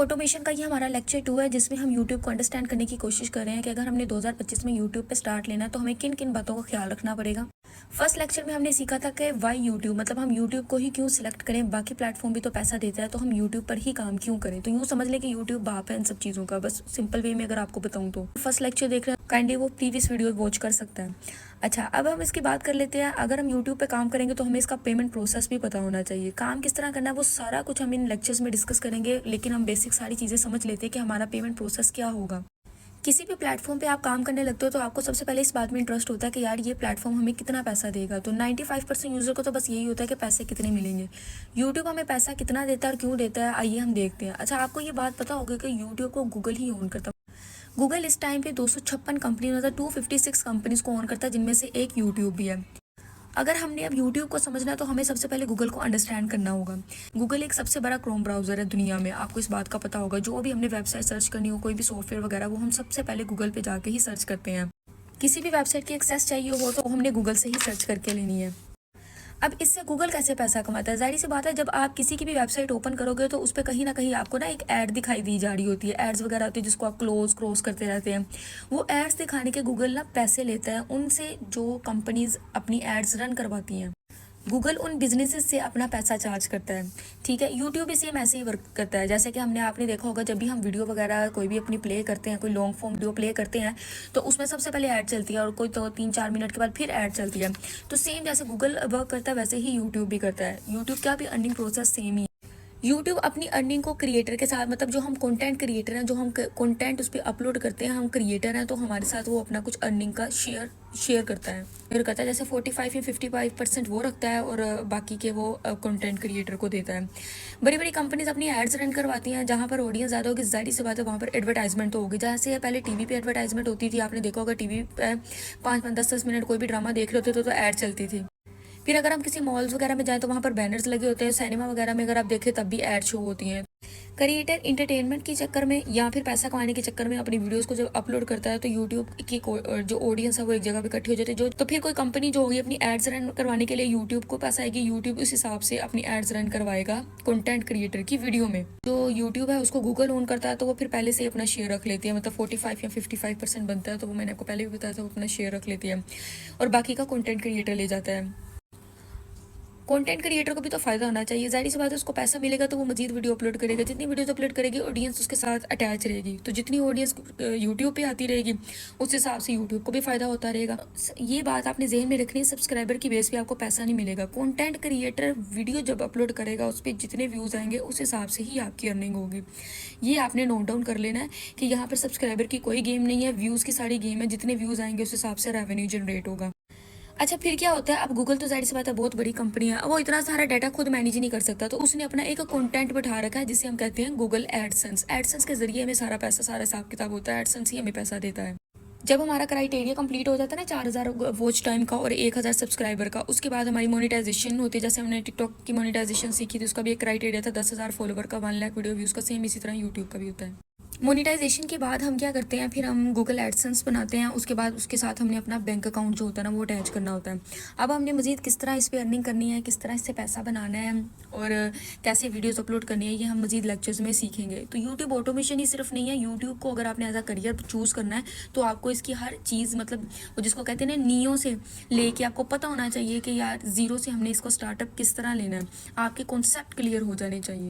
Automation का ये हमारा लेक्चर 2 है, जिसमें हम यूट्यूब को अंडरस्टैंड करने की कोशिश कर रहे हैं कि अगर हमने 2025 में यूट्यूब पे स्टार्ट लेना है तो हमें किन किन बातों का ख्याल रखना पड़ेगा। फर्स्ट लेक्चर में हमने सीखा था कि वाई यूट्यूब, मतलब हम यूट्यूब को ही क्यों सिलेक्ट करें, बाकी प्लेटफॉर्म भी तो पैसा देता है तो हम यूट्यूब पर ही काम क्यों करें। तो यूँ समझ लें कि यूट्यूब बाप है इन सब चीज़ों का, बस सिंपल वे में अगर आपको बताऊँ तो। फर्स्ट लेक्चर देख रहे हैं काइंडली वो प्रीवियस वीडियो वॉच कर सकता है। अच्छा, अब हम इसकी बात कर लेते हैं। अगर हम यूट्यूब पे काम करेंगे तो हमें इसका पेमेंट प्रोसेस भी पता होना चाहिए। काम किस तरह करना है वो सारा कुछ हम इन लेक्चर्स में डिस्कस करेंगे, लेकिन हम बेसिक सारी चीज़ें समझ लेते हैं कि हमारा पेमेंट प्रोसेस क्या होगा। किसी भी प्लेटफॉर्म पे आप काम करने लगते हो तो आपको सबसे पहले इस बात में इंटरेस्ट होता है कि यार ये प्लेटफॉर्म हमें कितना पैसा देगा। तो 95% यूज़र को तो बस यही होता है कि पैसे कितने मिलेंगे। यूट्यूब हमें पैसा कितना देता है और क्यों देता है, आइए हम देखते हैं। अच्छा, आपको ये बात पता होगी कि यूट्यूब को गूगल ही ओन करता है। गूगल इस टाइम पे 256 कंपनी, मतलब 256 कंपनीज को ओन करता है, जिनमें से एक यूट्यूब भी है। अगर हमने अब यूट्यूब को समझना है तो हमें सबसे पहले गूगल को अंडरस्टैंड करना होगा। गूगल एक सबसे बड़ा क्रोम ब्राउज़र है दुनिया में, आपको इस बात का पता होगा। जो भी हमने वेबसाइट सर्च करनी हो, कोई भी सॉफ्टवेयर वगैरह, वो हम सबसे पहले गूगल पे जाके ही सर्च करते हैं। किसी भी वेबसाइट की एक्सेस चाहिए हो तो हमने गूगल से ही सर्च करके लेनी है। अब इससे गूगल कैसे पैसा कमाता है? जाहिर सी बात है, जब आप किसी की भी वेबसाइट ओपन करोगे तो उस पर कहीं ना कहीं आपको ना एक ऐड दिखाई दी जा रही होती है। एड्स वगैरह होती है जिसको आप क्लोज क्रॉस करते रहते हैं। वो एड्स दिखाने के गूगल ना पैसे लेता है उनसे, जो कंपनीज अपनी एड्स रन करवाती हैं। गूगल उन बिजनेसेस से अपना पैसा चार्ज करता है। ठीक है, यूट्यूब भी सेम ऐसे ही वर्क करता है। जैसे कि आपने देखा होगा, जब भी हम वीडियो वगैरह कोई भी अपनी प्ले करते हैं, कोई लॉन्ग फॉर्म वीडियो प्ले करते हैं, तो उसमें सबसे पहले ऐड चलती है और कोई तो 3-4 मिनट के बाद फिर ऐड चलती है। तो सेम जैसे गूगल वर्क करता है वैसे ही यूट्यूब भी करता है। यूट्यूब का भी अर्निंग प्रोसेस सेम ही है। यूट्यूब अपनी अर्निंग को क्रिएटर के साथ, मतलब जो हम कंटेंट क्रिएटर हैं, जो हम कंटेंट उस पर अपलोड करते हैं, हम क्रिएटर हैं, तो हमारे साथ वो अपना कुछ अर्निंग का शेयर करता है। जैसे 45 या 55% वो रखता है और बाकी के वो कंटेंट क्रिएटर को देता है। बड़ी बड़ी कंपनीज अपनी एड्स रन करवाती हैं, जहाँ पर ऑडियंस ज़्यादा होगी, जाहिर सी बात है वहाँ पर एडवर्टाइजमेंट तो होगी। जैसे पहले टीवी पे एडवर्टाइजमेंट होती थी, आपने देखा होगा टीवी पे 5-5, 10-10 मिनट कोई भी ड्रामा देख रहे होते तो ऐड चलती थी। फिर अगर हम किसी मॉल्स वगैरह में जाएं तो वहाँ पर बैनर्स लगे होते हैं। सिनेमा वगैरह में अगर आप देखें तब भी ऐड शो होती हैं। क्रिएटर इंटरटेनमेंट के चक्कर में या फिर पैसा कमाने के चक्कर में अपनी वीडियोस को जब अपलोड करता है तो यूट्यूब की जो ऑडियंस है वो एक जगह पे इकट्ठी हो जाती है। जो तो फिर कोई कंपनी जो होगी अपनी एड्स रन करवाने के लिए यूट्यूब को पैसा आएगी, यूट्यूब उस हिसाब से अपनी एड्स रन करवाएगा कंटेंट क्रिएटर की वीडियो में। जो यूट्यूब है उसको गूगल ओन करता है तो वो फिर पहले से ही अपना शेयर रख लेती है। मतलब 45 या 55% बनता है, तो वो मैंने आपको पहले भी बताया था, वो अपना शेयर रख लेती है और बाकी का कंटेंट क्रिएटर ले जाता है। कंटेंट क्रिएटर को भी तो फायदा होना चाहिए। जाहिर सी बात है, उसको पैसा मिलेगा तो वो मजीद वीडियो अपलोड करेगा। जितनी वीडियोस अपलोड करेगी ऑडियंस उसके साथ अटैच रहेगी, तो जितनी ऑडियंस यूट्यूब पे आती रहेगी उस हिसाब से यूट्यूब को भी फायदा होता रहेगा। ये बात आपने जहन में रखनी है, सब्सक्राइबर की बेस पे आपको पैसा नहीं मिलेगा। कंटेंट क्रिएटर वीडियो जब अपलोड करेगा उस पर जितने व्यूज़ आएंगे उस हिसाब से ही आपकी अर्निंग होगी। ये आपने नोट डाउन कर लेना है कि यहाँ पर सब्सक्राइबर की कोई गेम नहीं है, व्यूज़ की सारी गेम है। जितने व्यूज़ आएंगे उस हिसाब से रेवेन्यू जनरेट होगा। अच्छा, फिर क्या होता है, अब गूगल तो जाहिर सी बात है बहुत बड़ी कंपनी है, वो इतना सारा डाटा खुद मैनेज नहीं कर सकता, तो उसने अपना एक कंटेंट बैठा रखा है जिसे हम कहते हैं गूगल एडसेंस। एडसेंस के जरिए हमें सारा पैसा, सारा हिसाब किताब होता है, एडसेंस ही हमें पैसा देता है। जब हमारा क्राइटेरिया कंप्लीट हो जाता है ना 4000 वॉच टाइम का और 1000 सब्सक्राइबर का, उसके बाद हमारी मोनेटाइजेशन होती है। जैसे हमने टिकटॉक की मोनेटाइजेशन सीखी थी, उसका भी एक क्राइटेरिया था 10,000 फॉलोवर का, 1 लाख वीडियो व्यूज़ का। सेम इसी तरह यूट्यूब का भी होता है। मोनेटाइजेशन के बाद हम क्या करते हैं, फिर हम गूगल एडसेंस बनाते हैं। उसके बाद उसके साथ हमने अपना बैंक अकाउंट जो होता है ना वो अटैच करना होता है। अब हमने मज़ीद किस तरह इस पर अर्निंग करनी है, किस तरह इससे पैसा बनाना है और कैसे वीडियोस अपलोड करनी है, ये हम मज़ीद लेक्चर्स में सीखेंगे। तो यूट्यूब ऑटोमेशन ही सिर्फ नहीं है, यूट्यूब को अगर आपने एज अ करियर चूज़ करना है तो आपको इसकी हर चीज़, मतलब वो जिसको कहते हैं ना नीयों से लेके आपको पता होना चाहिए कि यार ज़ीरो से हमने इसको स्टार्टअप किस तरह लेना है। आपके कॉन्सेप्ट क्लियर हो जाने चाहिए।